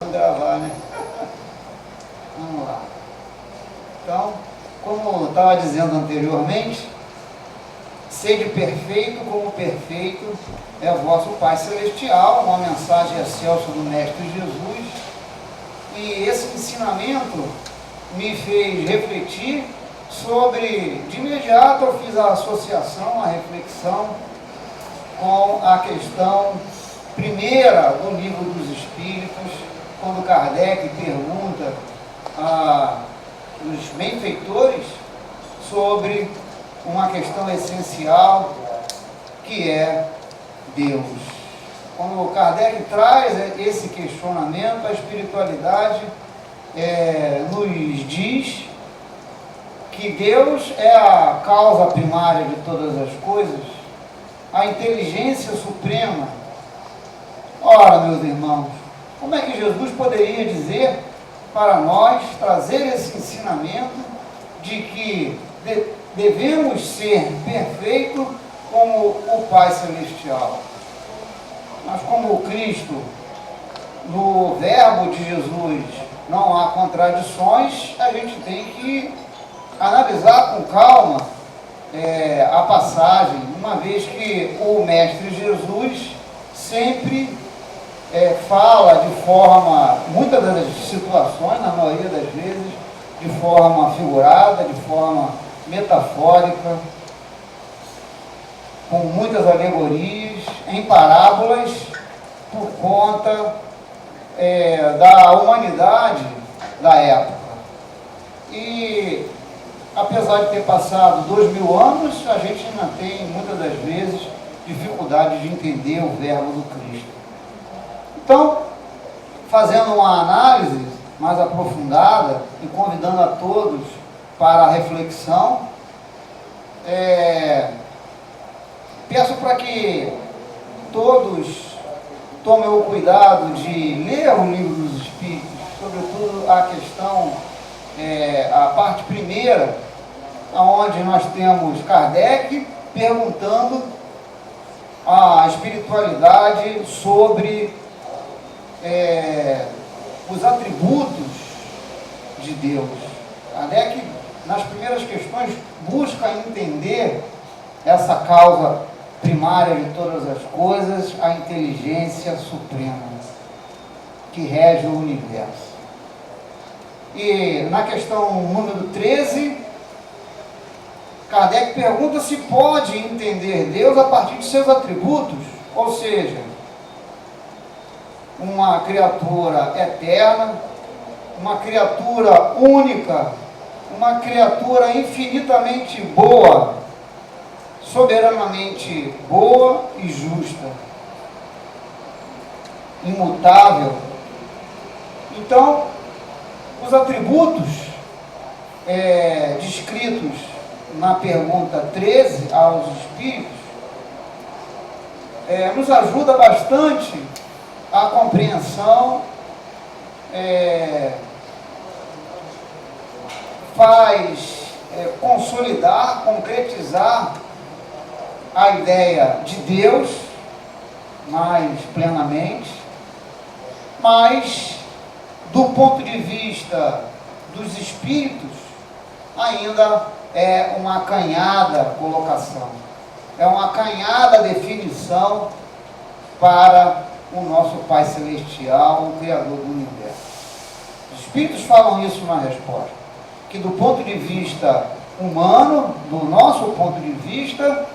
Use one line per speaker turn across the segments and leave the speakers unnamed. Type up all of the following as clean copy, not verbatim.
começando a gravar, né? Vamos lá. Então, como eu estava dizendo anteriormente, sede perfeito como perfeito é vosso Pai Celestial, uma mensagem excelsa do Mestre Jesus. E esse ensinamento me fez refletir sobre, de imediato eu fiz a associação, a reflexão com a questão primeira do Livro dos Espíritos, quando Kardec pergunta aos benfeitores sobre uma questão essencial, que é Deus. Quando Kardec traz esse questionamento, a espiritualidade nos diz que Deus é a causa primária de todas as coisas, a inteligência suprema. Ora, meus irmãos, como é que Jesus poderia dizer para nós, trazer esse ensinamento de que devemos ser perfeitos como o Pai Celestial? Mas como Cristo, no verbo de Jesus, não há contradições, a gente tem que analisar com calma a passagem, uma vez que o Mestre Jesus sempre fala de forma, muitas das situações, na maioria das vezes, de forma figurada, de forma metafórica, com muitas alegorias, em parábolas, por conta da humanidade da época. E, apesar de ter passado 2000 anos, a gente ainda tem, muitas das vezes, dificuldade de entender o verbo do Cristo. Então, fazendo uma análise mais aprofundada e convidando a todos para a reflexão, peço para que todos tomem o cuidado de ler o Livro dos Espíritos, sobretudo a questão, a parte primeira, onde nós temos Kardec perguntando a espiritualidade sobre os atributos de Deus. Kardec, nas primeiras questões, busca entender essa causa primária de todas as coisas, a inteligência suprema que rege o universo. E na questão número 13, Kardec pergunta se pode entender Deus a partir de seus atributos, ou seja, uma criatura eterna, uma criatura única, uma criatura infinitamente boa, soberanamente boa e justa, imutável. Então, os atributos descritos na pergunta 13 aos Espíritos nos ajuda bastante a compreensão, faz consolidar, concretizar a ideia de Deus mais plenamente, mas do ponto de vista dos espíritos ainda é uma acanhada colocação, é uma acanhada definição para o nosso Pai Celestial, o Criador do Universo. Os Espíritos falam isso na resposta, que do ponto de vista humano, do nosso ponto de vista,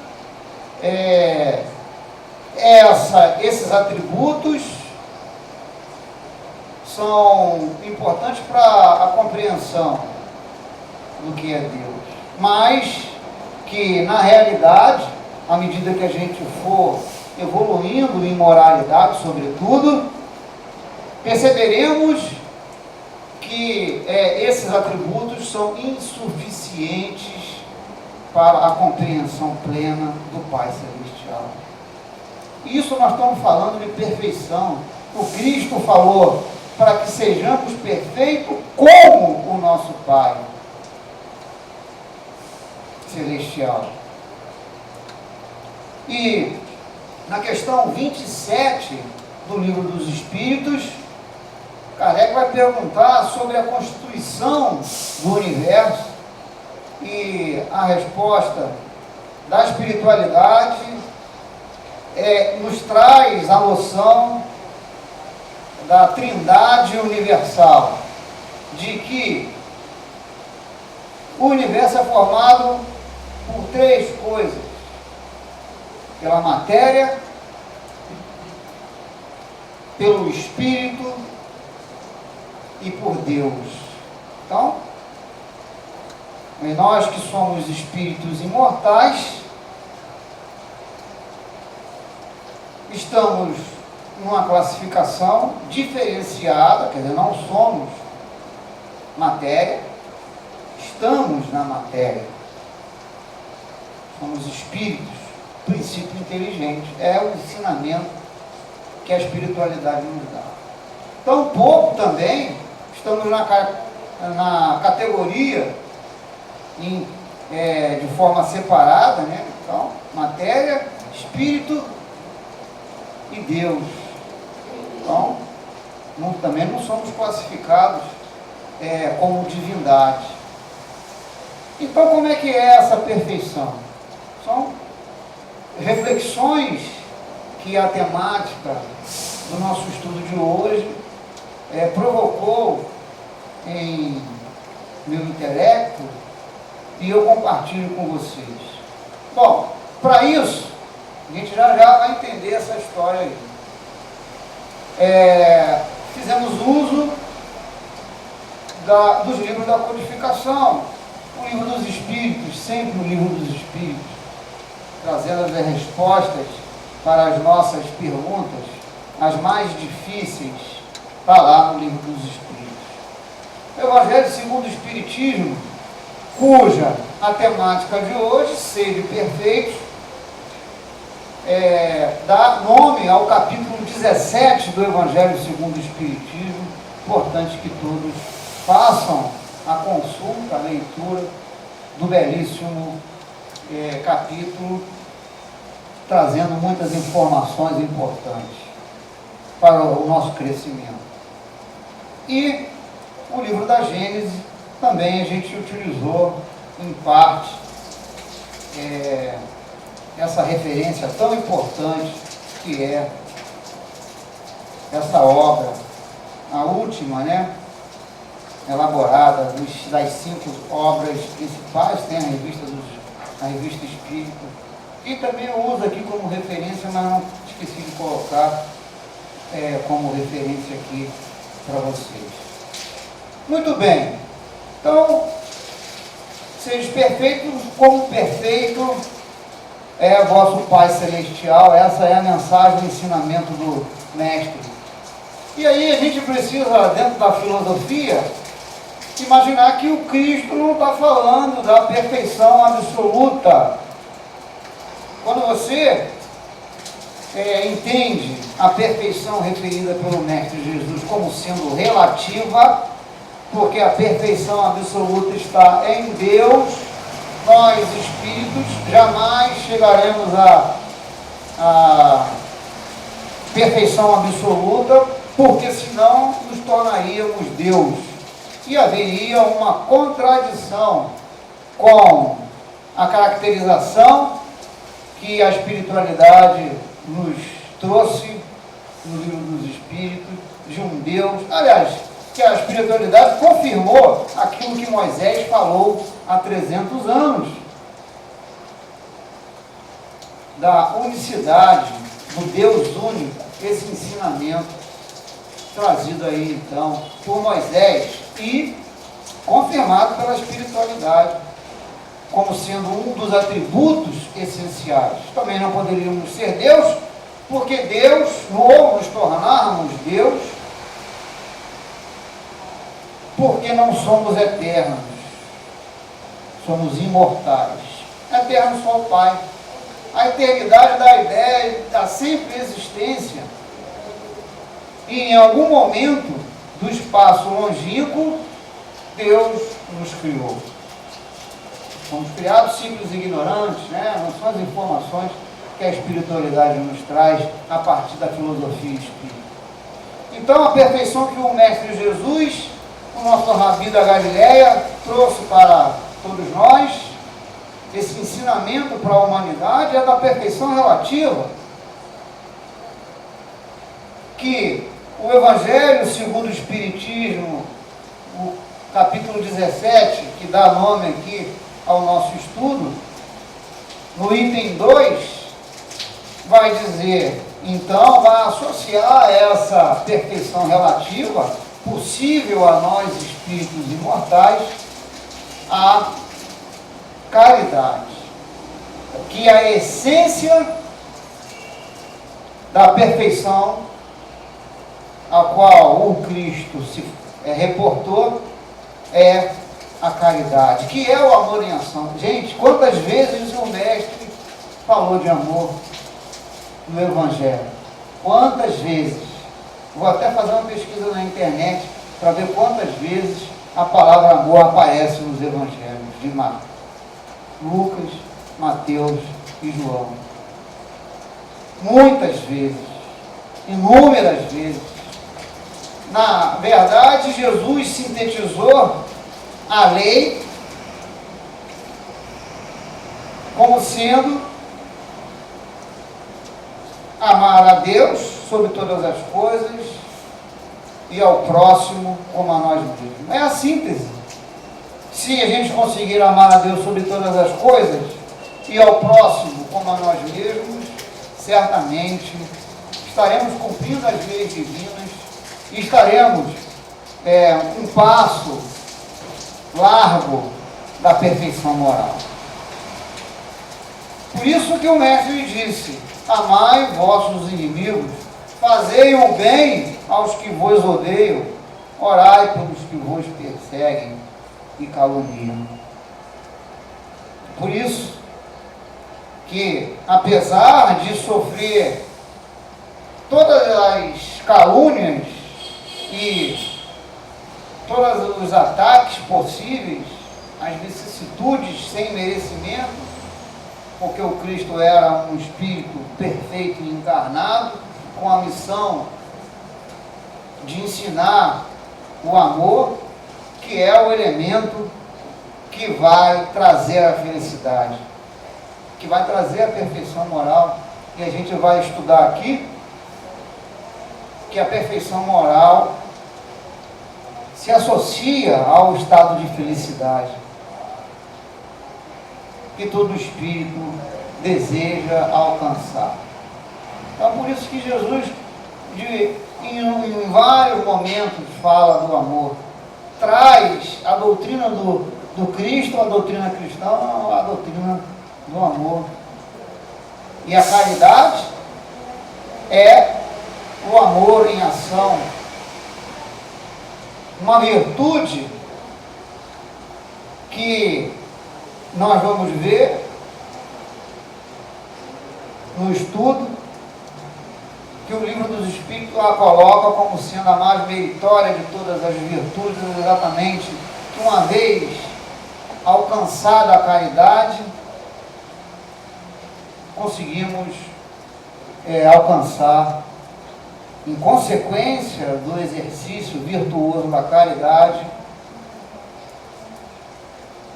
esses atributos são importantes para a compreensão do que é Deus, mas que na realidade, à medida que a gente for evoluindo em moralidade, sobretudo, perceberemos que esses atributos são insuficientes para a compreensão plena do Pai Celestial. Isso nós estamos falando de perfeição. O Cristo falou para que sejamos perfeitos como o nosso Pai Celestial. E na questão 27 do Livro dos Espíritos, Kardec vai perguntar sobre a constituição do universo e a resposta da espiritualidade nos traz a noção da trindade universal, de que o universo é formado por três coisas: pela matéria, pelo espírito e por Deus. Então, nós que somos espíritos imortais, estamos numa classificação diferenciada, quer dizer, não somos matéria, estamos na matéria, somos espíritos, princípio inteligente, é o ensinamento que a espiritualidade nos dá. Tão pouco também estamos na categoria de forma separada, né? Então, matéria, espírito e Deus. Então, também não somos classificados como divindade. Então, como é que é essa perfeição? São reflexões que a temática do nosso estudo de hoje provocou em meu intelecto, e eu compartilho com vocês. Bom, para isso, a gente já vai entender essa história aí. Fizemos uso dos livros da codificação, o livro dos Espíritos, sempre o livro dos Espíritos, trazendo as respostas para as nossas perguntas, as mais difíceis, está lá no livro dos Espíritos. O Evangelho segundo o Espiritismo, cuja a temática de hoje, Sede Perfeitos, dá nome ao capítulo 17 do Evangelho segundo o Espiritismo. Importante que todos façam a consulta, a leitura do belíssimo capítulo, trazendo muitas informações importantes para o nosso crescimento. E o livro da Gênesis também a gente utilizou em parte essa referência tão importante que é essa obra, a última, né, elaborada das 5 obras principais. Tem a revista Espírita, e também eu uso aqui como referência, mas não esqueci de colocar como referência aqui para vocês. Muito bem, então, seja perfeitos como perfeito é vosso Pai Celestial. Essa é a mensagem do ensinamento do Mestre. E aí a gente precisa, dentro da filosofia, imaginar que o Cristo não está falando da perfeição absoluta. Quando você entende a perfeição referida pelo Mestre Jesus como sendo relativa, porque a perfeição absoluta está em Deus, nós espíritos jamais chegaremos à perfeição absoluta, porque senão nos tornaríamos Deus. E haveria uma contradição com a caracterização que a espiritualidade nos trouxe no livro dos Espíritos, de um Deus, aliás, que a espiritualidade confirmou aquilo que Moisés falou há 300 anos, da unicidade, do Deus único, esse ensinamento trazido aí então por Moisés e confirmado pela espiritualidade como sendo um dos atributos essenciais. Também não poderíamos ser Deus, porque Deus, ou nos tornarmos Deus, porque não somos eternos, somos imortais. Eterno só o Pai. A eternidade dá a ideia da sempre existência, e em algum momento do espaço longínquo, Deus nos criou. Fomos criados simples e ignorantes, né? Não são as informações que a espiritualidade nos traz a partir da filosofia espírita. Então, a perfeição que o Mestre Jesus, o nosso Rabi da Galileia, trouxe para todos nós, esse ensinamento para a humanidade, é da perfeição relativa, que o Evangelho segundo o Espiritismo, o capítulo 17, que dá nome aqui ao nosso estudo, no item 2, vai dizer, então, vai associar essa perfeição relativa, possível a nós espíritos imortais, à caridade, que a essência da perfeição a qual o Cristo se reportou é a caridade, que é o amor em ação. Gente, quantas vezes o Mestre falou de amor no Evangelho? Quantas vezes? Vou até fazer uma pesquisa na internet para ver quantas vezes a palavra amor aparece nos Evangelhos de Marcos, Lucas, Mateus e João. Muitas vezes, inúmeras vezes. Na verdade, Jesus sintetizou a lei como sendo amar a Deus sobre todas as coisas e ao próximo como a nós mesmos. É a síntese. Se a gente conseguir amar a Deus sobre todas as coisas e ao próximo como a nós mesmos, certamente estaremos cumprindo as leis divinas e estaremos um passo largo da perfeição moral. Por isso que o Mestre disse, amai vossos inimigos, fazei o bem aos que vos odeiam, orai pelos que vos perseguem e caluniam. Por isso que, apesar de sofrer todas as calúnias e todos os ataques possíveis, as vicissitudes sem merecimento, porque o Cristo era um espírito perfeito e encarnado, com a missão de ensinar o amor, que é o elemento que vai trazer a felicidade, que vai trazer a perfeição moral. E a gente vai estudar aqui que a perfeição moral se associa ao estado de felicidade que todo espírito deseja alcançar. Então, por isso que Jesus, em vários momentos, fala do amor. Traz a doutrina do Cristo, a doutrina cristã, a doutrina do amor. E a caridade é o amor em ação. Uma virtude que nós vamos ver no estudo, que o Livro dos Espíritos a coloca como sendo a mais meritória de todas as virtudes, exatamente que uma vez alcançada a caridade, conseguimos alcançar, em consequência do exercício virtuoso da caridade,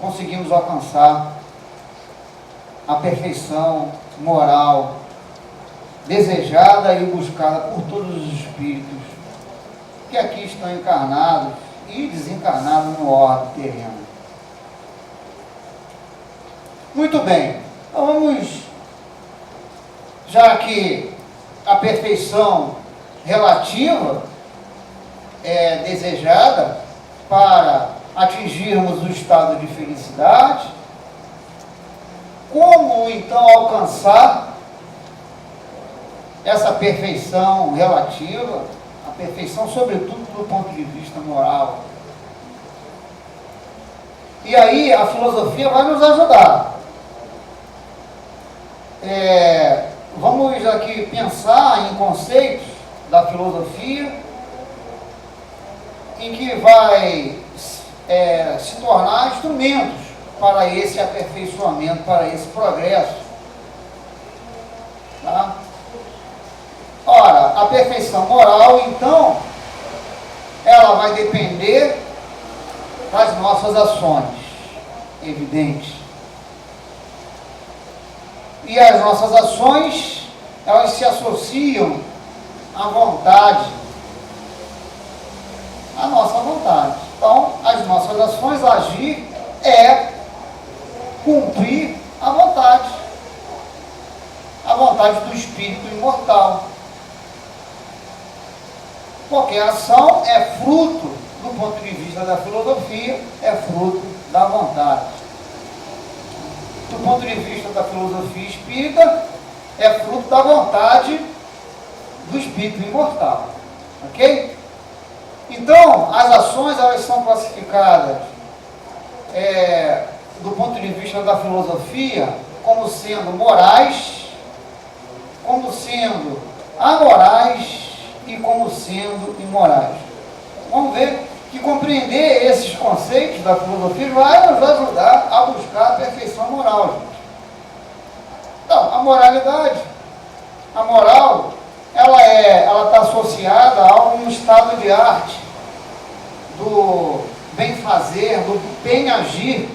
conseguimos alcançar a perfeição moral desejada e buscada por todos os espíritos que aqui estão encarnados e desencarnados no orbe terreno. Muito bem, então vamos, já que a perfeição relativa é desejada para atingirmos o estado de felicidade, como então alcançar essa perfeição relativa, a perfeição sobretudo do ponto de vista moral? E aí a filosofia vai nos ajudar. Vamos aqui pensar em conceitos da filosofia em que vai se tornar instrumentos para esse aperfeiçoamento, para esse progresso. Tá? Ora, a perfeição moral, então, ela vai depender das nossas ações, evidente. E as nossas ações, elas se associam à vontade, à nossa vontade. Então, as nossas ações, agir, é cumprir a vontade do Espírito imortal. Qualquer ação é fruto, do ponto de vista da filosofia, é fruto da vontade. Do ponto de vista da filosofia espírita, é fruto da vontade do Espírito imortal. Ok? Então, as ações, elas são classificadas do ponto de vista da filosofia como sendo morais, como sendo amorais e como sendo imorais. Vamos ver que compreender esses conceitos da filosofia vai nos ajudar a buscar a perfeição moral, gente. Então, a moralidade, a moral, ela está associada a um estado de arte, do bem fazer, do bem agir.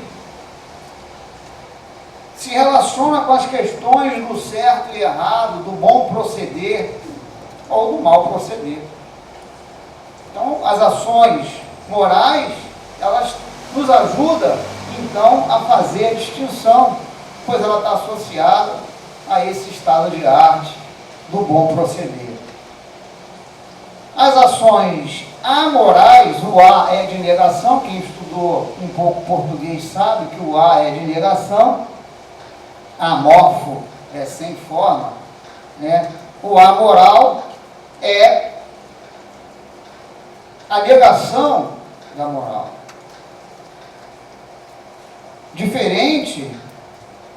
Se relaciona com as questões do certo e errado, do bom proceder ou do mau proceder. Então, as ações morais, elas nos ajudam, então, a fazer a distinção, pois ela está associada a esse estado de arte do bom proceder. As ações amorais, o A é de negação, quem estudou um pouco português sabe que o A é de negação, amorfo é sem forma, né? O amoral é a negação da moral. Diferente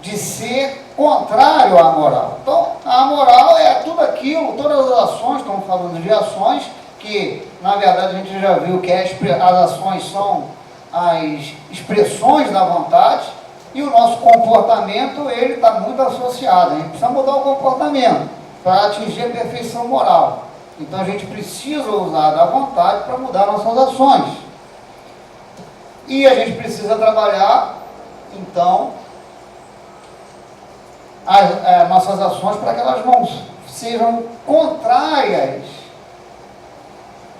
de ser contrário à moral. Então, a moral é tudo aquilo, todas as ações, estamos falando de ações, que, na verdade, a gente já viu que as ações são as expressões da vontade, e o nosso comportamento, ele está muito associado. A gente precisa mudar o comportamento para atingir a perfeição moral. Então, a gente precisa usar da vontade para mudar nossas ações. E a gente precisa trabalhar, então, as nossas ações para que elas não sejam contrárias,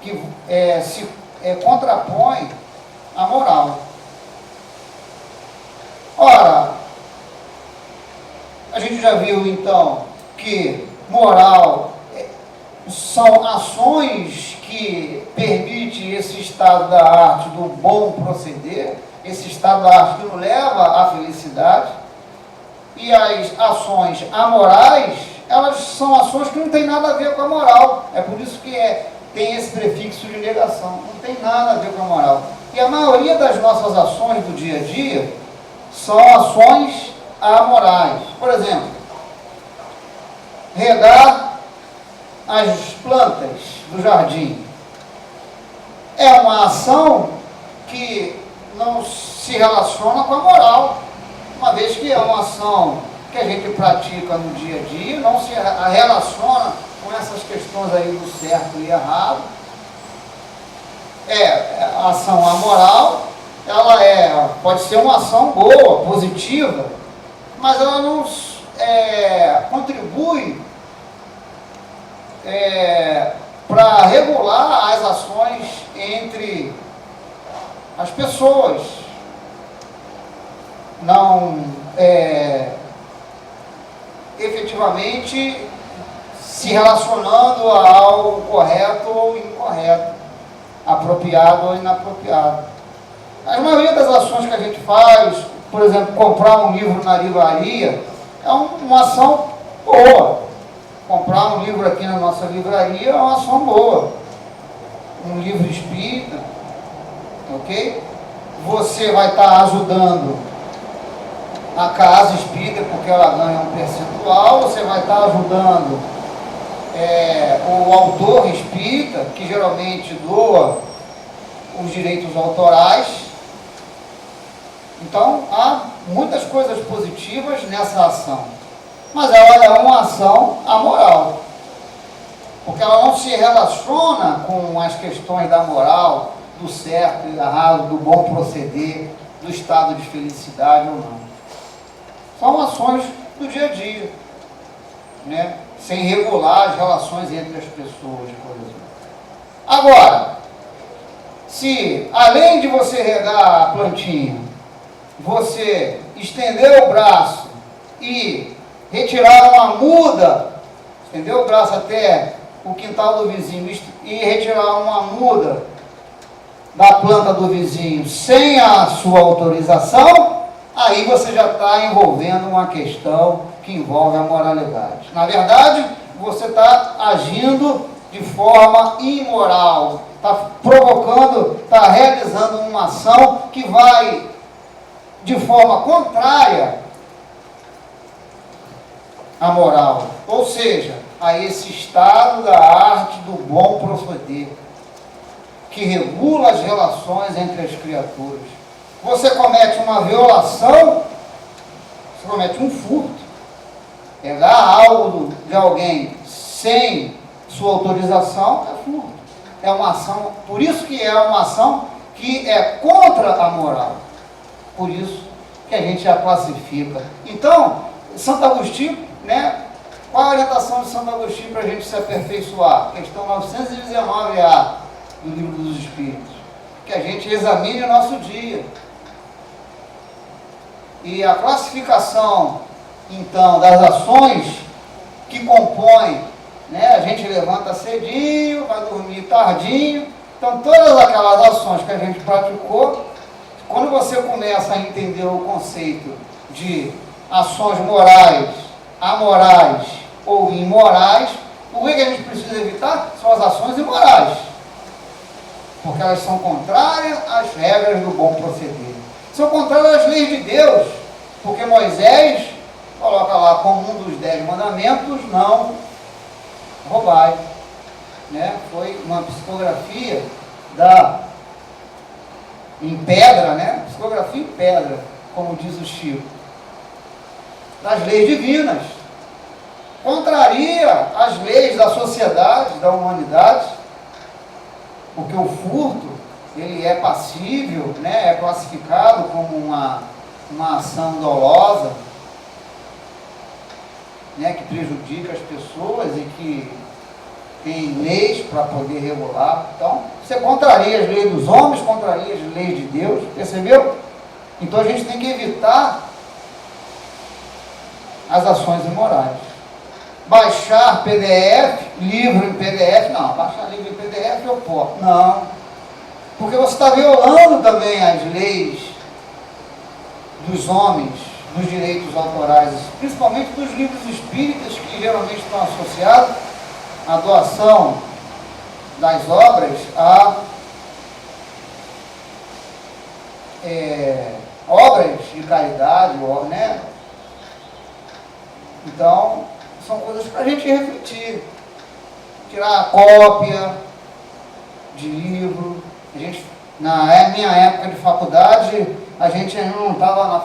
que se contrapõem à moral. Ora, a gente já viu então que moral são ações que permitem esse estado da arte do bom proceder, esse estado da arte que nos leva à felicidade. E as ações amorais, elas são ações que não têm nada a ver com a moral. É por isso que tem esse prefixo de negação. Não tem nada a ver com a moral. E a maioria das nossas ações do dia a dia são ações amorais. Por exemplo, regar as plantas do jardim. É uma ação que não se relaciona com a moral, uma vez que é uma ação que a gente pratica no dia a dia, não se relaciona com essas questões aí do certo e errado. A ação amoral, ela pode ser uma ação boa, positiva, mas ela não contribui para regular as ações entre as pessoas, não efetivamente se relacionando ao correto ou incorreto, apropriado ou inapropriado. A maioria das ações que a gente faz, por exemplo, comprar um livro na livraria, é uma ação boa. Comprar um livro aqui na nossa livraria é uma ação boa. Um livro espírita, ok? Você vai estar ajudando a casa espírita, porque ela ganha um percentual, você vai estar ajudando o autor espírita, que geralmente doa os direitos autorais. Então, há muitas coisas positivas nessa ação, mas ela é uma ação amoral. porque ela não se relaciona com as questões da moral, do certo e errado, do bom proceder, do estado de felicidade ou não. São ações do dia a dia, né? Sem regular as relações entre as pessoas, por exemplo. Agora, se além de você regar a plantinha, você estender o braço e retirar uma muda, estender o braço até o quintal do vizinho e retirar uma muda da planta do vizinho sem a sua autorização, aí você já está envolvendo uma questão que envolve a moralidade. Na verdade, você está agindo de forma imoral, está provocando, está realizando uma ação que vai de forma contrária à moral, ou seja, a esse estado da arte do bom proceder, que regula as relações entre as criaturas. Você comete uma violação, você comete um furto, pegar algo de alguém sem sua autorização é furto. É uma ação, por isso que é uma ação que é contra a moral. Por isso que a gente a classifica. Então, Santo Agostinho, né? Qual a orientação de Santo Agostinho para a gente se aperfeiçoar? Questão 919A do Livro dos Espíritos. Que a gente examine o nosso dia. E a classificação, então, das ações que compõem, né? A gente levanta cedinho, vai dormir tardinho. Então, todas aquelas ações que a gente praticou, quando você começa a entender o conceito de ações morais, amorais ou imorais, o que a gente precisa evitar são as ações imorais, porque elas são contrárias às regras do bom proceder, são contrárias às leis de Deus, porque Moisés coloca lá como um dos 10 mandamentos, não roubai, né? Foi uma psicografia em pedra, né? Psicografia em pedra, como diz o Chico, das leis divinas. Contraria as leis da sociedade, da humanidade, porque o furto, ele é passível, né? É classificado como uma ação dolosa, né? Que prejudica as pessoas e que tem leis para poder regular. Então, você contraria as leis dos homens, contraria as leis de Deus, percebeu? Então a gente tem que evitar as ações imorais. Baixar PDF, livro em PDF, não, baixar livro em PDF eu posso. Não, porque você está violando também as leis dos homens, dos direitos autorais, principalmente dos livros espíritas, que geralmente estão associados à doação das obras a obras de caridade, né? Então, são coisas para a gente refletir. Tirar a cópia de livro. Na minha época de faculdade, a gente não estava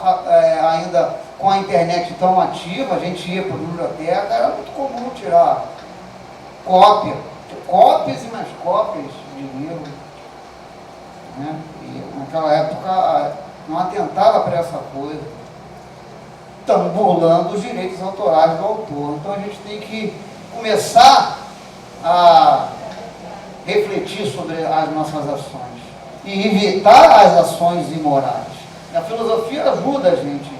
ainda com a internet tão ativa, a gente ia para a biblioteca, era muito comum tirar cópias e mais cópias de livro, né? E naquela época não atentava para essa coisa. Estamos burlando os direitos autorais do autor. Então a gente tem que começar a refletir sobre as nossas ações e evitar as ações imorais. A filosofia ajuda a gente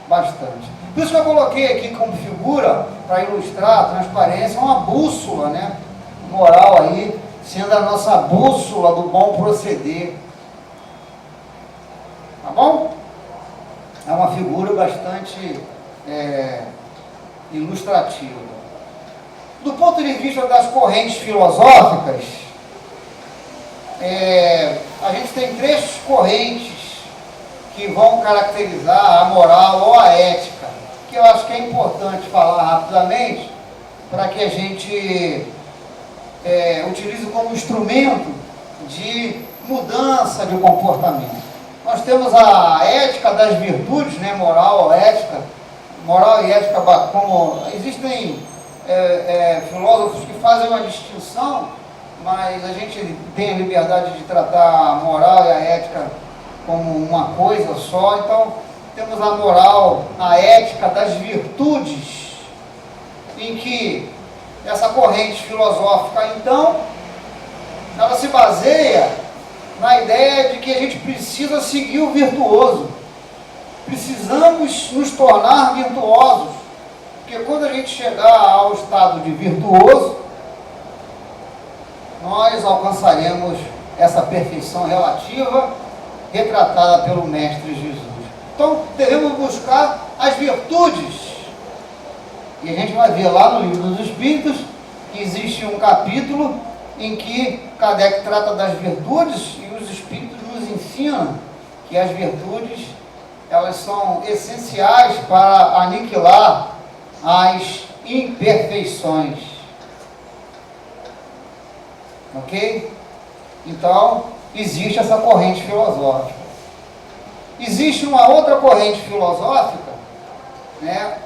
bastante. Por isso que eu coloquei aqui como figura, para ilustrar a transparência, uma bússola, né, moral aí, sendo a nossa bússola do bom proceder. Tá bom? É uma figura bastante ilustrativa. Do ponto de vista das correntes filosóficas, a gente tem 3 correntes que vão caracterizar a moral ou a ética, que eu acho que é importante falar rapidamente, para que a gente utilize como instrumento de mudança de comportamento. Nós temos a ética das virtudes, né? Moral e ética, como existem filósofos que fazem uma distinção, mas a gente tem a liberdade de tratar a moral e a ética como uma coisa só. Então, temos a moral, a ética das virtudes, em que essa corrente filosófica, então, ela se baseia na ideia de que a gente precisa seguir o virtuoso. Precisamos nos tornar virtuosos, porque quando a gente chegar ao estado de virtuoso, nós alcançaremos essa perfeição relativa retratada pelo Mestre Jesus. Então, devemos buscar as virtudes. E a gente vai ver lá no Livro dos Espíritos que existe um capítulo em que Kardec trata das virtudes e os Espíritos nos ensinam que as virtudes, elas são essenciais para aniquilar as imperfeições. Ok? Então, existe essa corrente filosófica. Existe uma outra corrente filosófica, né,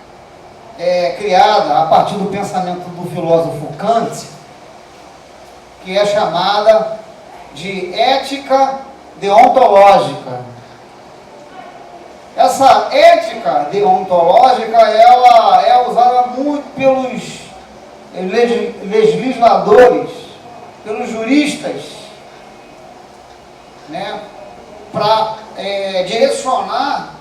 criada a partir do pensamento do filósofo Kant, que é chamada de ética deontológica. Essa ética deontológica, ela é usada muito pelos legisladores, pelos juristas, né, para direcionar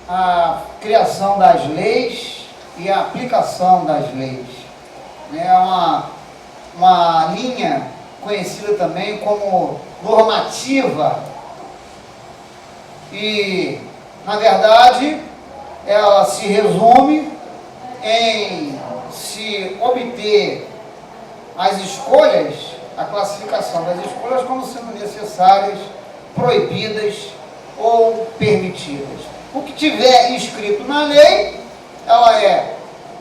a criação das leis e a aplicação das leis. É uma linha conhecida também como normativa. E, na verdade, ela se resume em se obter as escolhas, a classificação das escolhas como sendo necessárias, proibidas ou permitidas. O que tiver escrito na lei, ela é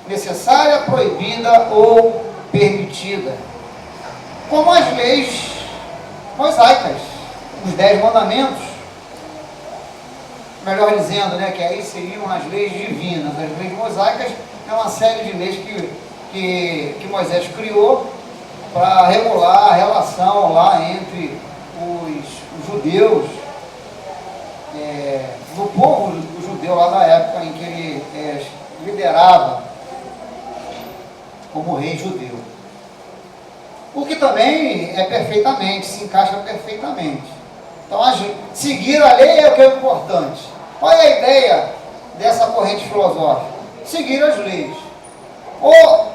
necessária, proibida ou permitida. Como as leis mosaicas, os 10 mandamentos, melhor dizendo, né, que aí seriam as leis divinas. As leis mosaicas é uma série de leis que Moisés criou para regular a relação lá entre os judeus, do povo judeu lá da época em que ele liderava como rei judeu. O que também se encaixa perfeitamente. Então, seguir a lei é o que é importante. Qual é a ideia dessa corrente filosófica? Seguir as leis. Ou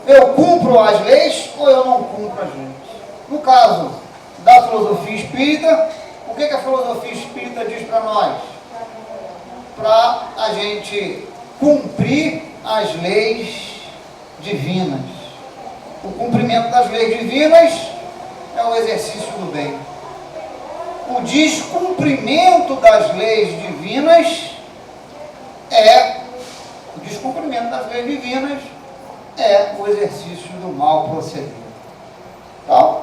eu cumpro as leis, ou eu não cumpro as leis. No caso da filosofia espírita, o que a filosofia espírita diz para nós? Para a gente cumprir as leis divinas. O cumprimento das leis divinas é o exercício do bem. O descumprimento das leis divinas é o exercício do mal proceder. Então,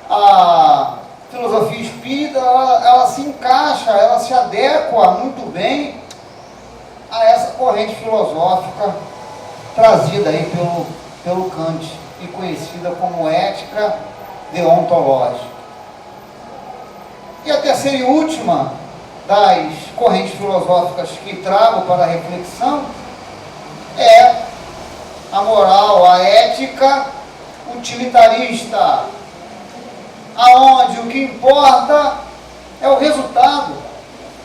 a filosofia espírita, ela se encaixa, ela se adequa muito bem a essa corrente filosófica trazida aí pelo Kant e conhecida como ética deontológica. E a terceira e última das correntes filosóficas que trago para a reflexão é a moral, a ética utilitarista, aonde o que importa é o resultado.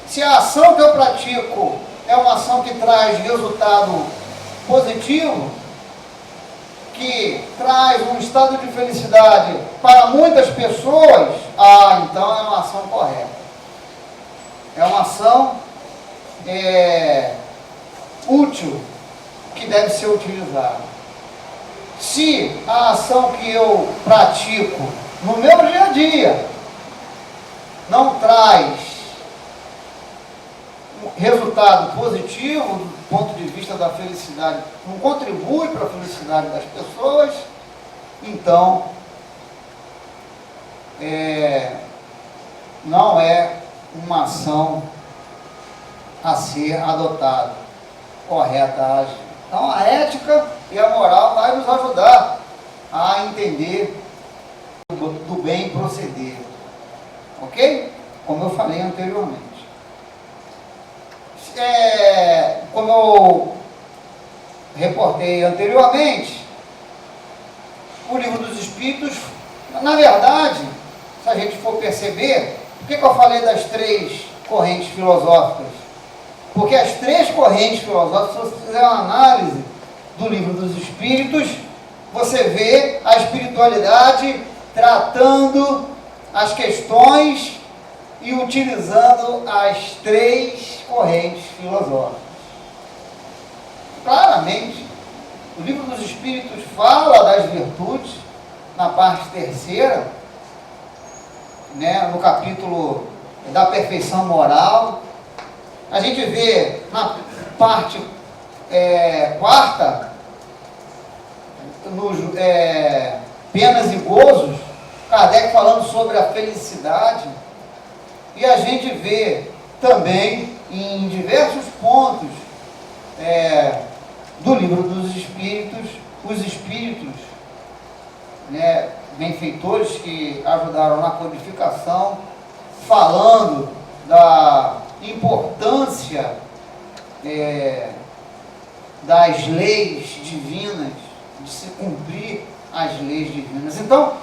Se a ação que eu pratico é uma ação que traz resultado positivo, que traz um estado de felicidade para muitas pessoas, então é uma ação correta. É uma ação útil, que deve ser utilizada. Se a ação que eu pratico no meu dia a dia não traz um resultado positivo do ponto de vista da felicidade, não contribui para a felicidade das pessoas, então não é uma ação a ser adotada, correta Então a ética e a moral vai nos ajudar a entender do bem proceder. Ok? Como eu falei anteriormente. Como eu reportei anteriormente, o Livro dos Espíritos, na verdade, se a gente for perceber, por que eu falei das 3 correntes filosóficas? Porque as 3 correntes filosóficas, se você fizer uma análise do Livro dos Espíritos, você vê a espiritualidade tratando as questões e utilizando as 3 correntes filosóficas. Claramente, o Livro dos Espíritos fala das virtudes, na parte 3ª, né, no capítulo da perfeição moral. A gente vê na parte 4ª, nos penas e gozos, Kardec falando sobre a felicidade. E a gente vê também em diversos pontos do Livro dos Espíritos, os espíritos, né, benfeitores que ajudaram na codificação, falando da importância das leis divinas, de se cumprir as leis divinas. Então,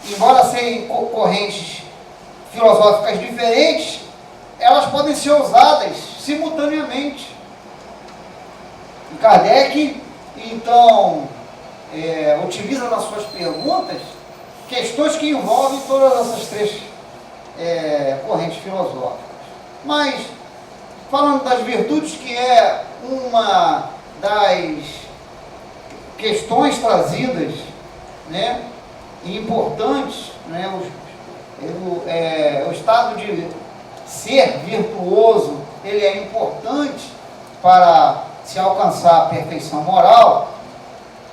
embora sejam correntes filosóficas diferentes, elas podem ser usadas simultaneamente. E Kardec, então, utiliza nas suas perguntas questões que envolvem todas essas 3 correntes filosóficas. Mas, falando das virtudes, que é uma das questões trazidas, né, e importantes, né, o estado de ser virtuoso, ele é importante para se alcançar a perfeição moral,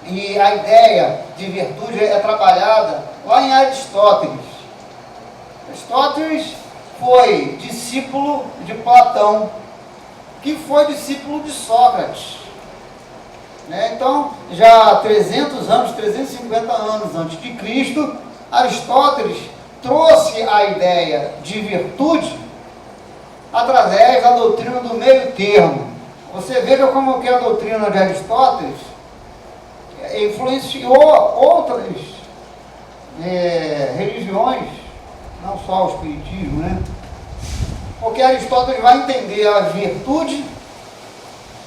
e a ideia de virtude é trabalhada lá em Aristóteles. Aristóteles foi discípulo de Platão, que foi discípulo de Sócrates. Né? Então, já há 300 anos, 350 anos antes de Cristo, Aristóteles trouxe a ideia de virtude através da doutrina do meio termo. Você veja como que a doutrina de Aristóteles influenciou outras religiões, não só o espiritismo, né? Porque Aristóteles vai entender a virtude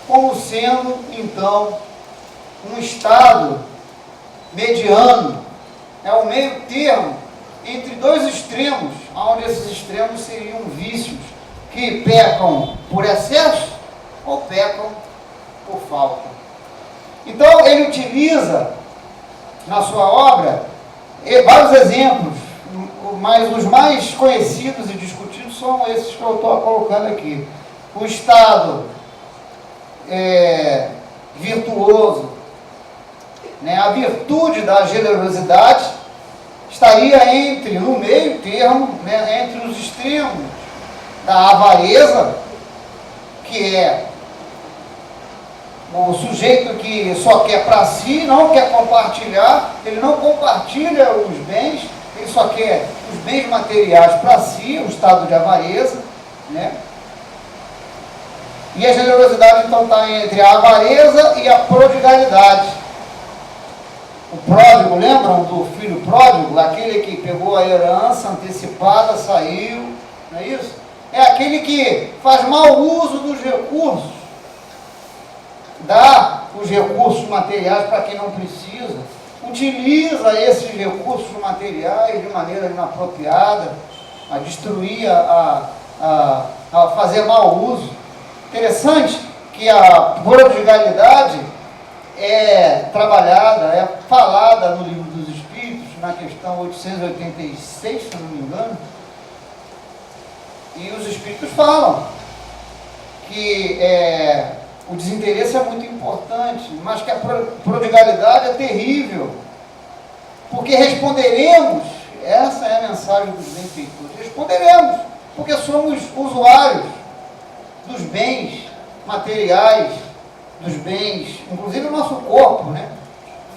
como sendo, então, um estado mediano, é o meio termo entre 2 extremos, onde esses extremos seriam vícios que pecam por excesso ou pecam por falta. Então, ele utiliza na sua obra vários exemplos, mas os mais conhecidos e discutidos são esses que eu estou colocando aqui. O estado virtuoso, né, a virtude da generosidade, estaria no meio termo, né, entre os extremos da avareza, que é o sujeito que só quer para si, não quer compartilhar, ele não compartilha os bens, ele só quer os bens materiais para si, o estado de avareza, né? E a generosidade, então, está entre a avareza e a prodigalidade. O pródigo, lembram do filho pródigo? Aquele que pegou a herança antecipada, saiu, não é isso? É aquele que faz mau uso dos recursos, dá os recursos materiais para quem não precisa, utiliza esses recursos materiais de maneira inapropriada, a destruir, a fazer mau uso. Interessante que a prodigalidade é trabalhada, é falada no Livro dos Espíritos, na questão 886, se não me engano, e os Espíritos falam que o desinteresse é muito importante, mas que a prodigalidade é terrível, porque responderemos, essa é a mensagem dos benfeitores, responderemos, porque somos usuários dos bens materiais dos bens, inclusive o nosso corpo, né,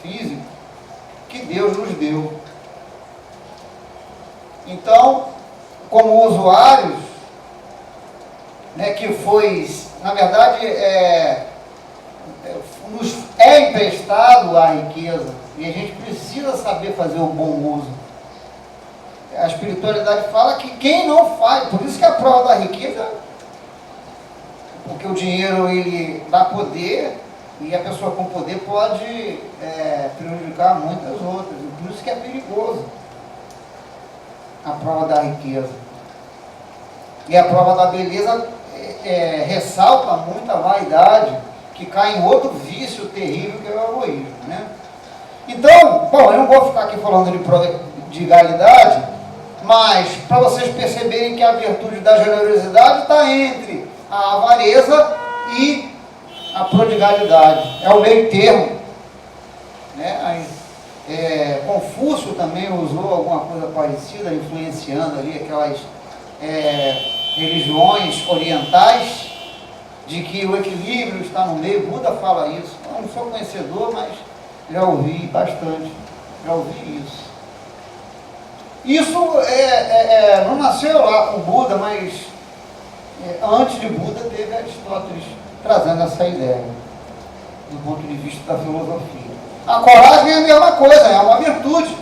físico, que Deus nos deu. Então, como usuários, né, que foi, na verdade, nos é emprestado a riqueza, e a gente precisa saber fazer o bom uso. A espiritualidade fala que quem não faz, por isso que a prova da riqueza, porque o dinheiro ele dá poder, e a pessoa com poder pode prejudicar muitas outras, por isso que é perigoso a prova da riqueza. E a prova da beleza ressalta muito a vaidade, que cai em outro vício terrível que é o egoísmo, né? Então, bom, eu não vou ficar aqui falando de prodigalidade, mas para vocês perceberem que a virtude da generosidade está entre a avareza e a prodigalidade. É o meio termo, né? Confúcio também usou alguma coisa parecida, influenciando ali aquelas religiões orientais, de que o equilíbrio está no meio. Buda fala isso. Eu não sou conhecedor, mas já ouvi bastante, já ouvi isso. Isso não nasceu lá com Buda, mas antes de Buda teve Aristóteles trazendo essa ideia, do ponto de vista da filosofia. A coragem é a mesma coisa, é uma virtude.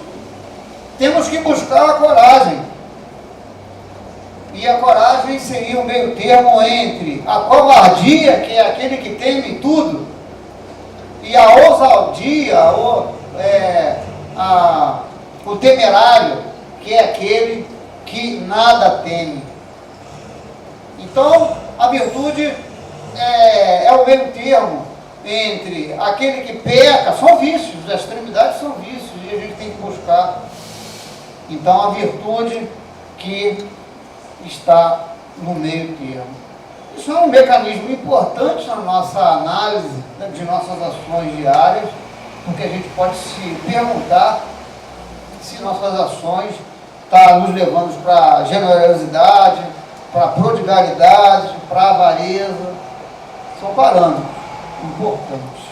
Temos que buscar a coragem. E a coragem seria o meio termo entre a covardia, que é aquele que teme tudo, e a ousadia, o temerário, que é aquele que nada teme. Então, a virtude é o meio termo entre aquele que peca, são vícios, as extremidades são vícios, e a gente tem que buscar. Então, a virtude que está no meio termo. Isso é um mecanismo importante na nossa análise de nossas ações diárias, porque a gente pode se perguntar se nossas ações estão nos levando para a generosidade, para a prodigalidade, para a avareza. São parâmetros importantes.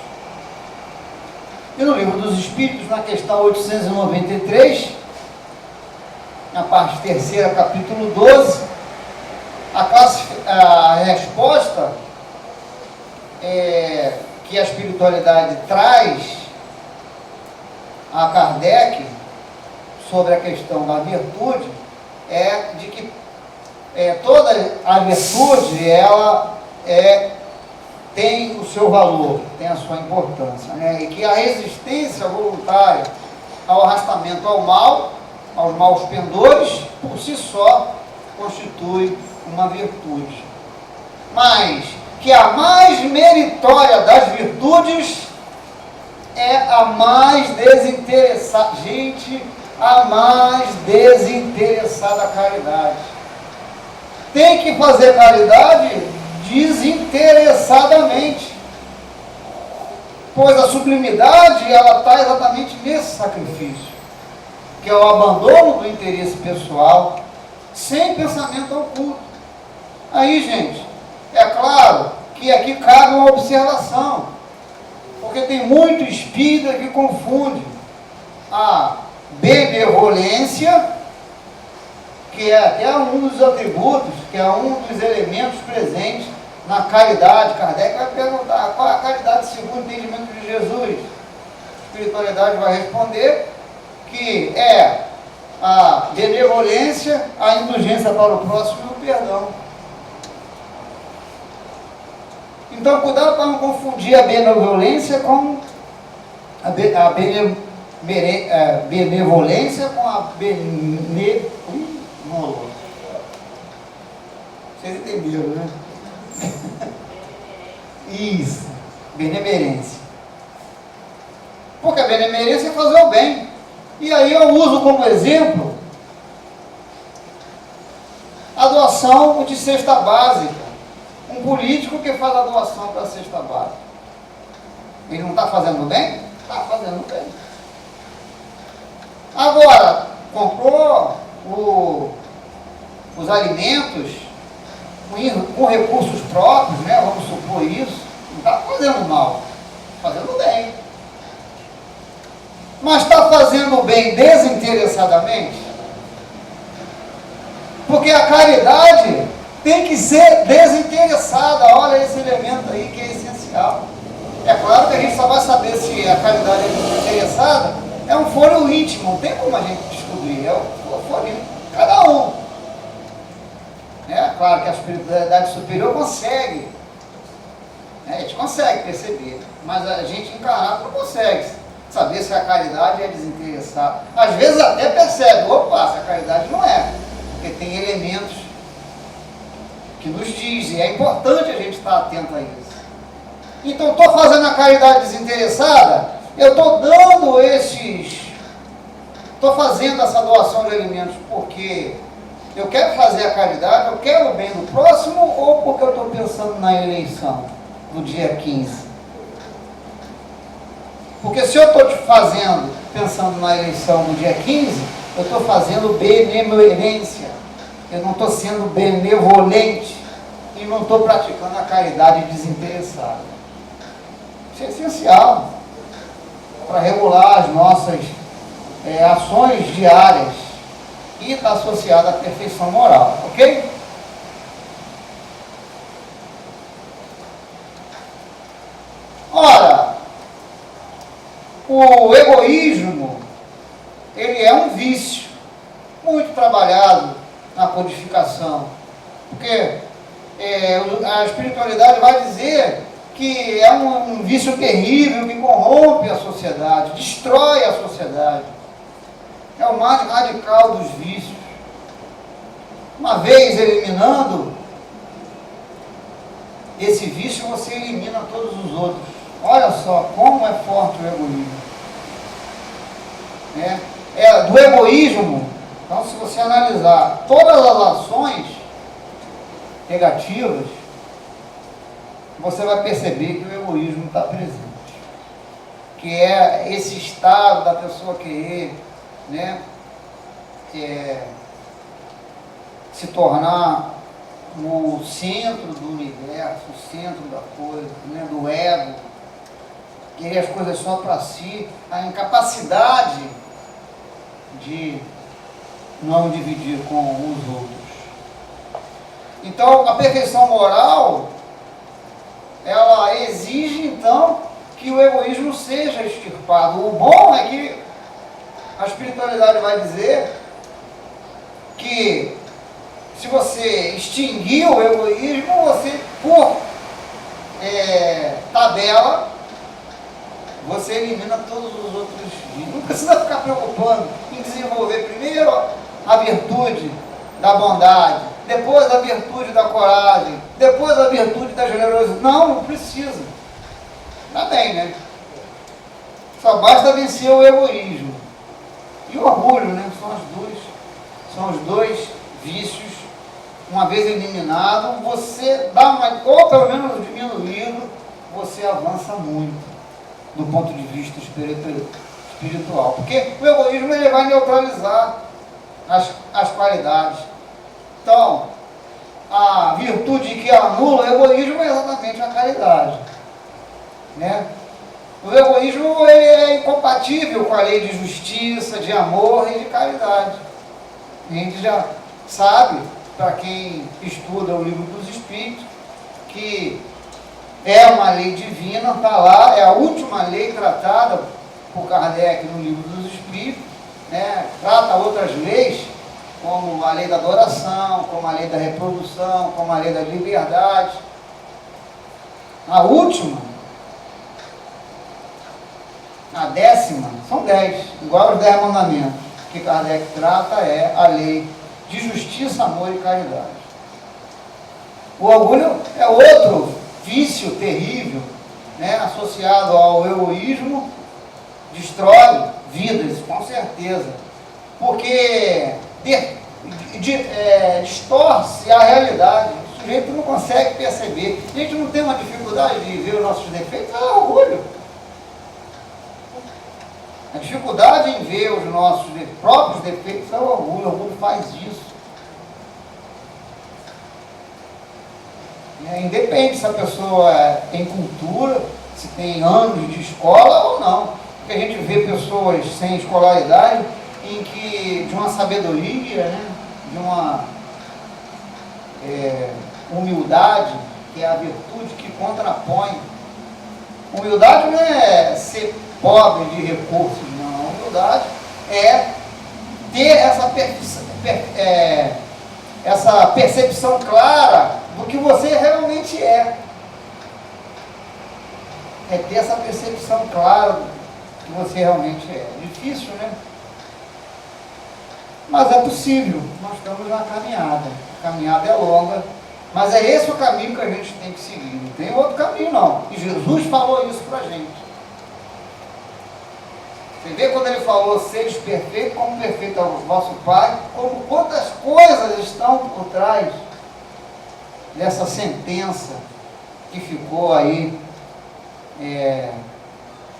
E no Livro dos Espíritos, na questão 893, na parte terceira, capítulo 12, a resposta que a espiritualidade traz a Kardec sobre a questão da virtude é de que toda a virtude ela tem o seu valor, tem a sua importância, né? E que a resistência voluntária ao arrastamento ao mal, aos maus pendores, por si só constitui uma virtude. Mas que a mais meritória das virtudes é a mais desinteressada, a mais desinteressada caridade. Tem que fazer caridade desinteressadamente, pois a sublimidade ela está exatamente nesse sacrifício, que é o abandono do interesse pessoal, sem pensamento oculto. Aí, gente, é claro que aqui cabe uma observação, porque tem muito espírita que confunde a benevolência, que é até um dos atributos, que é um dos elementos presentes na caridade. Kardec vai perguntar qual é a caridade segundo o entendimento de Jesus. A espiritualidade vai responder que é a benevolência, a indulgência para o próximo e o perdão. Então, cuidado para não confundir a benevolência com a benevolência com a Vocês entenderam, né? Isso, benemerência. Porque a benemerência é fazer o bem. E aí eu uso como exemplo a doação de cesta básica. Um político que faz a doação para a cesta básica. Ele não está fazendo bem? Está fazendo bem. Agora, comprou os alimentos com recursos próprios, né? Vamos supor isso, está fazendo mal, fazendo bem. Mas está fazendo bem desinteressadamente? Porque a caridade tem que ser desinteressada. Olha esse elemento aí que é essencial. É claro que a gente só vai saber se a caridade é desinteressada, é um foro íntimo, não tem como a gente descobrir, é o foro íntimo de cada um. É claro que a espiritualidade superior consegue, né? A gente consegue perceber, mas a gente encarnado não consegue saber se a caridade é desinteressada. Às vezes até percebe, opa, se a caridade não é, porque tem elementos que nos dizem, é importante a gente estar atento a isso. Então, estou fazendo a caridade desinteressada, eu estou dando estou fazendo essa doação de alimentos porque eu quero fazer a caridade, eu quero o bem do próximo, ou porque eu estou pensando na eleição, no dia 15? Porque se eu estou pensando na eleição no dia 15, eu estou fazendo benevolência, eu não estou sendo benevolente e não estou praticando a caridade desinteressada. Isso é essencial para regular as nossas ações diárias e está associado à perfeição moral, ok? Ora, o egoísmo, ele é um vício muito trabalhado na codificação, porque a espiritualidade vai dizer que é um vício terrível que corrompe a sociedade, destrói a sociedade. É o mais radical dos vícios. Uma vez eliminando esse vício, você elimina todos os outros. Olha só como é forte o egoísmo. Do egoísmo, então, se você analisar todas as ações negativas, você vai perceber que o egoísmo está presente. Que é esse estado da pessoa querer, se tornar o centro do universo, o centro da coisa, do ego, querer as coisas só para si, a incapacidade de não dividir com os outros. Então, a perfeição moral, ela exige, então, que o egoísmo seja extirpado. O bom é que a espiritualidade vai dizer que se você extinguir o egoísmo, você, por tabela, você elimina todos os outros vícios. Não precisa ficar preocupando em desenvolver primeiro a virtude da bondade, depois a virtude da coragem, depois a virtude da generosidade. Não precisa. Está bem, né? Só basta vencer o egoísmo. E o orgulho, né? São os dois vícios. Uma vez eliminado, você dá ou pelo menos diminuído, você avança muito do ponto de vista espiritual. Porque o egoísmo ele vai neutralizar as qualidades. Então, a virtude que anula o egoísmo é exatamente a caridade. O egoísmo ele é incompatível com a lei de justiça, de amor e de caridade. A gente já sabe, para quem estuda o livro dos Espíritos, que é uma lei divina, está lá, é a última lei tratada por Kardec no livro dos Espíritos, trata outras leis, como a lei da adoração, como a lei da reprodução, como a lei da liberdade. A última, a 10ª, são 10, igual aos 10 mandamentos, que Kardec trata é a lei de justiça, amor e caridade. O orgulho é outro vício terrível, associado ao egoísmo, destrói vidas, com certeza, porque distorce a realidade. O sujeito não consegue perceber. A gente não tem uma dificuldade de ver os nossos defeitos, é orgulho. A dificuldade em ver os nossos próprios defeitos é o orgulho. O orgulho faz isso. Independe se a pessoa tem cultura, se tem anos de escola ou não. Porque a gente vê pessoas sem escolaridade de uma sabedoria, né? De uma humildade, que é a virtude que contrapõe. Humildade não é ser pobre de recursos, não. Humildade é ter essa percepção clara do que você realmente é. É ter essa percepção clara do que você realmente é. Difícil, né? Mas é possível. Nós estamos na caminhada. A caminhada é longa, mas é esse o caminho que a gente tem que seguir. Não tem outro caminho, não. E Jesus falou isso pra gente. Você vê quando ele falou, seres perfeitos, como perfeito é o vosso Pai, como quantas coisas estão por trás dessa sentença que ficou aí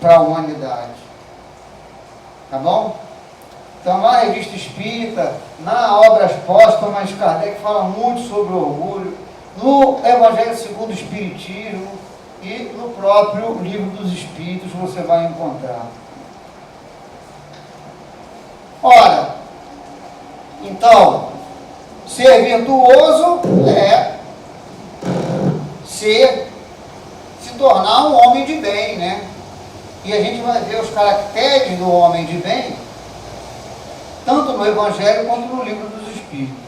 para a humanidade. Tá bom? Então, na Revista Espírita, na Obras Póstumas, Kardec fala muito sobre o orgulho, no Evangelho segundo o Espiritismo e no próprio Livro dos Espíritos você vai encontrar. Ora, então, ser virtuoso é se tornar um homem de bem, né? E a gente vai ver os caracteres do homem de bem, tanto no Evangelho quanto no Livro dos Espíritos.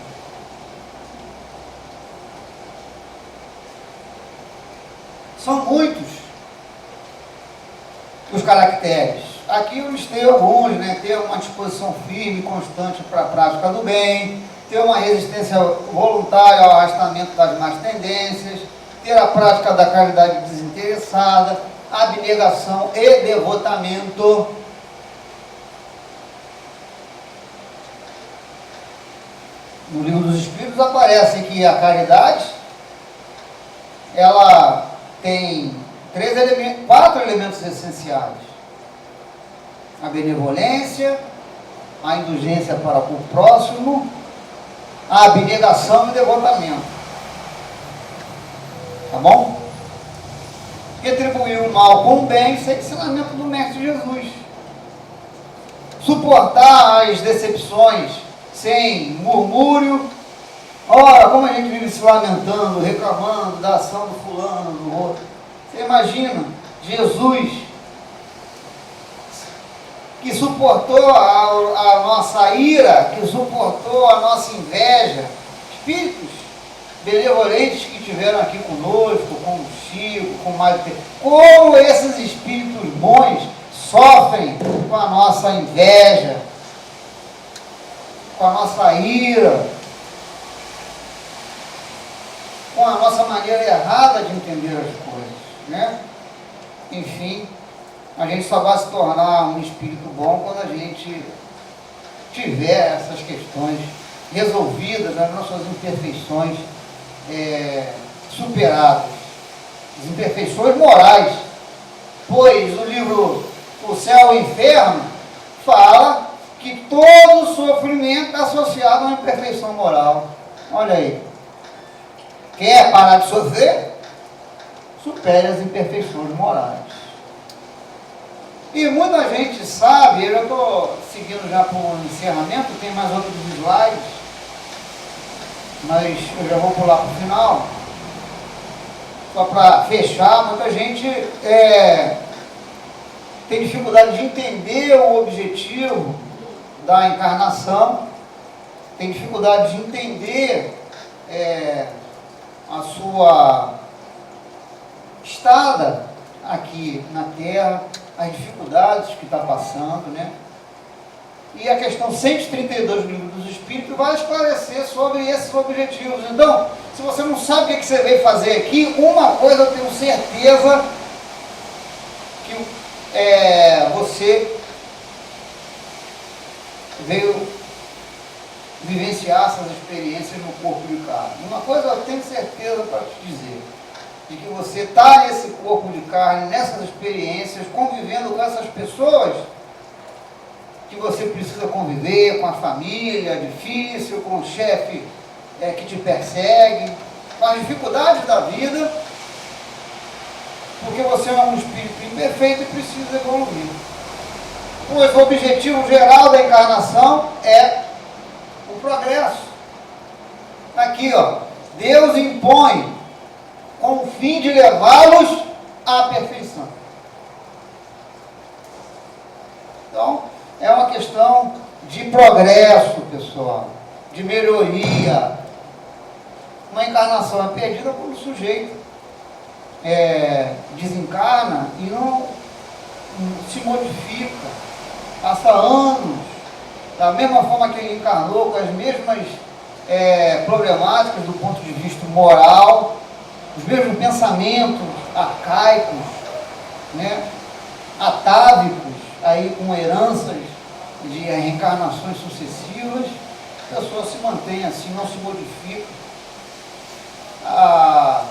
São muitos os caracteres. Aqui eu listei alguns, né? Ter uma disposição firme e constante para a prática do bem, ter uma resistência voluntária ao arrastamento das más tendências, ter a prática da caridade desinteressada, abnegação e devotamento. No Livro dos Espíritos aparece que a caridade, ela tem 4 elementos essenciais: a benevolência, a indulgência para o próximo, a abnegação e o devotamento. Tá bom? Retribuir o mal com o bem, isso é ensinamento do Mestre Jesus. Suportar as decepções sem murmúrio. Ora, como a gente vive se lamentando, reclamando da ação do fulano, do outro. Você imagina, Jesus, que suportou a nossa ira, que suportou a nossa inveja, espíritos benevolentes que estiveram aqui conosco, com o Chico, com o Mário, como esses espíritos bons sofrem com a nossa inveja, com a nossa ira, com a nossa maneira errada de entender as coisas, né? Enfim, a gente só vai se tornar um espírito bom quando a gente tiver essas questões resolvidas, as nossas imperfeições superadas, as imperfeições morais, pois o livro O Céu e o Inferno fala que todo sofrimento é associado a uma imperfeição moral. Olha aí, quer parar de sofrer? Supere as imperfeições morais. E muita gente sabe, eu já estou seguindo já para o encerramento, tem mais outros slides, mas eu já vou pular para o final, só para fechar. Muita gente tem dificuldade de entender o objetivo da encarnação, tem dificuldade de entender a sua estada aqui na Terra, as dificuldades que está passando, né? E a questão 132 do Livro dos Espíritos vai esclarecer sobre esses objetivos. Então, se você não sabe o que você veio fazer aqui, uma coisa eu tenho certeza que você veio vivenciar essas experiências no corpo de carne. Uma coisa eu tenho certeza para te dizer, de que você está nesse corpo de carne, nessas experiências, convivendo com essas pessoas que você precisa conviver, com a família difícil, com o chefe que te persegue, com as dificuldades da vida, porque você é um espírito imperfeito e precisa evoluir. Pois o objetivo geral da encarnação é o progresso. Aqui, ó, Deus impõe com o fim de levá-los à perfeição. Então, é uma questão de progresso, pessoal, de melhoria. Uma encarnação é perdida quando o sujeito desencarna e não se modifica. Passa anos, da mesma forma que ele encarnou, com as mesmas problemáticas do ponto de vista moral, os mesmos pensamentos arcaicos, né, atávicos, aí com heranças de reencarnações sucessivas. A pessoa se mantém assim, não se modifica. A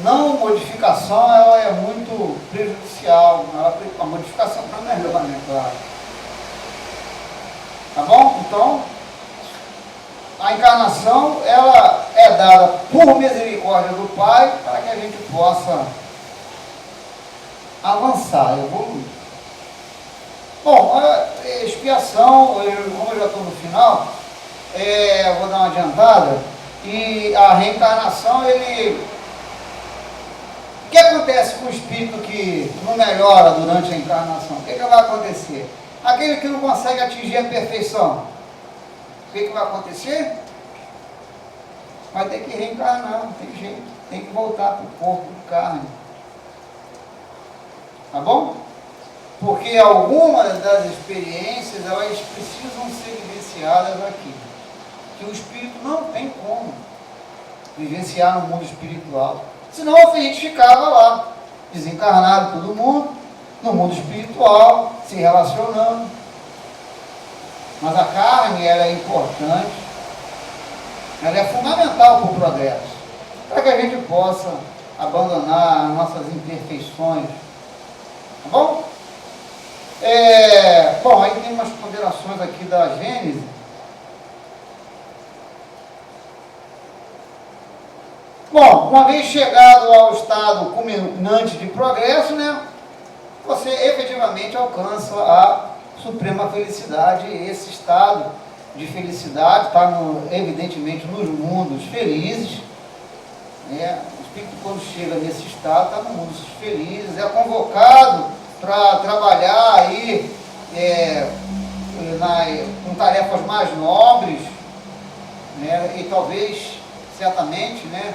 não modificação, ela é muito prejudicial. A modificação para melhor, né, claro. Tá bom? Então, a encarnação, ela é dada por misericórdia do Pai, para que a gente possa avançar, evoluir. Bom, a expiação, como eu já estou no final, vou dar uma adiantada, e a reencarnação, o que acontece com o espírito que não melhora durante a encarnação? O que vai acontecer? Aquele que não consegue atingir a perfeição, o que vai acontecer? Vai ter que reencarnar, não tem jeito, tem que voltar para o corpo de carne. Tá bom? Porque algumas das experiências, elas precisam ser vivenciadas aqui. Que o espírito não tem como vivenciar no mundo espiritual. Senão a gente ficava lá, desencarnado todo mundo, no mundo espiritual, se relacionando. Mas a carne, ela é importante, ela é fundamental para o progresso, para que a gente possa abandonar as nossas imperfeições. Tá bom? Bom, aí tem umas ponderações aqui da Gênese. Bom, uma vez chegado ao estado culminante de progresso, né, você efetivamente alcança a suprema felicidade. Esse estado de felicidade está, evidentemente, nos mundos felizes, né? O espírito, quando chega nesse estado, está no mundo felizes, é convocado para trabalhar aí com tarefas mais nobres, né? E talvez, certamente, né,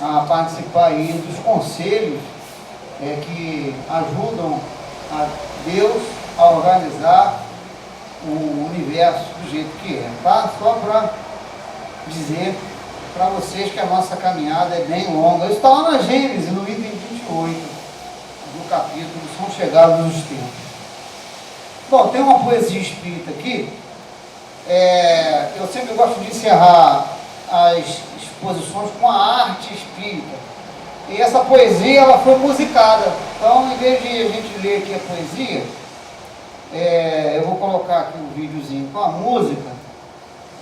a participar aí dos conselhos que ajudam a Deus a organizar o universo do jeito que é, tá? Só para dizer para vocês que a nossa caminhada é bem longa. Isso está lá na Gênesis, no item 28, do capítulo São Chegados os Tempos. Bom, tem uma poesia espírita aqui. Eu sempre gosto de encerrar as exposições com a arte espírita. E essa poesia, ela foi musicada. Então, em vez de a gente ler aqui a poesia, eu vou colocar aqui um videozinho com a música,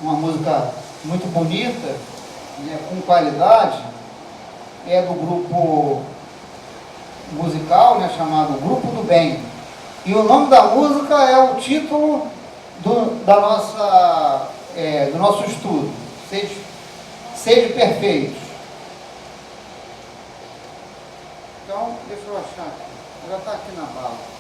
uma música muito bonita, né, com qualidade, do grupo musical, né, chamado Grupo do Bem. E o nome da música é o título do nosso estudo, Sede Perfeitos. Então, deixa eu achar aqui. Já está aqui na bala.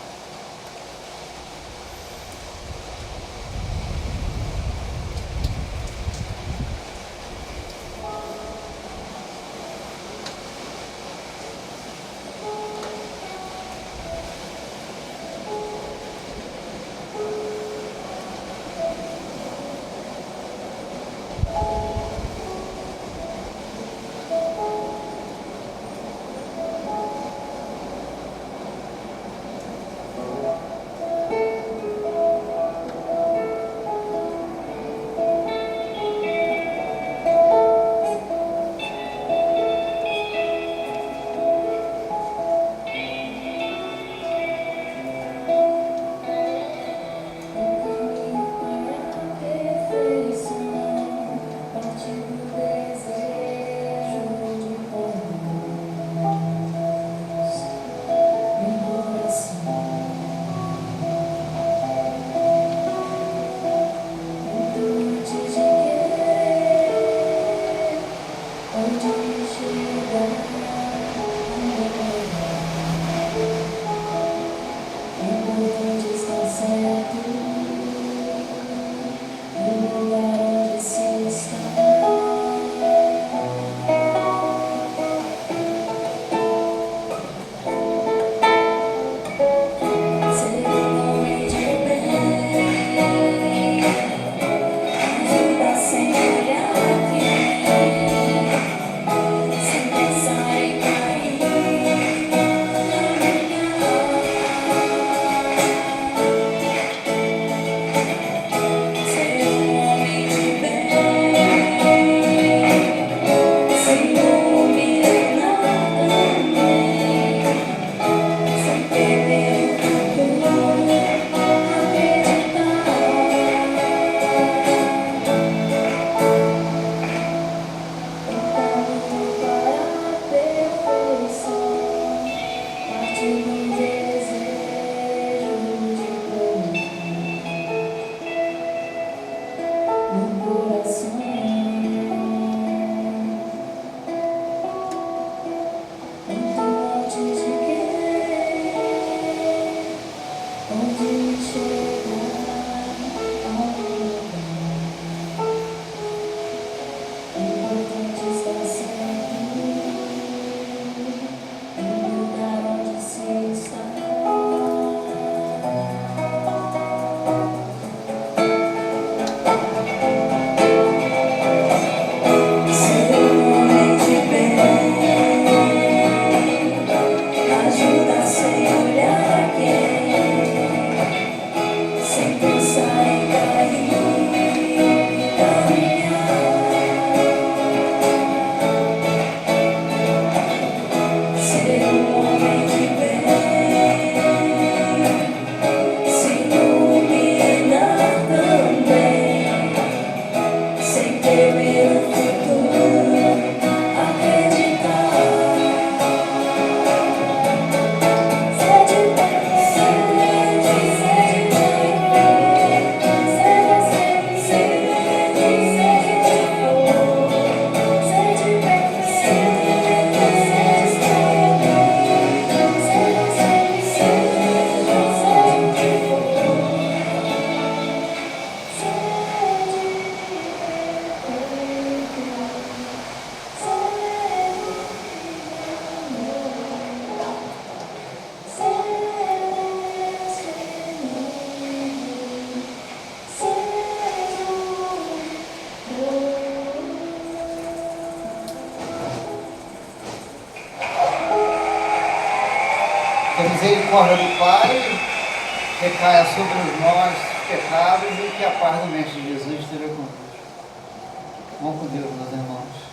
Que a misericórdia do Pai recaia sobre nós pecados e que a paz do Mestre Jesus esteja conosco. Vamos com Deus, meus irmãos.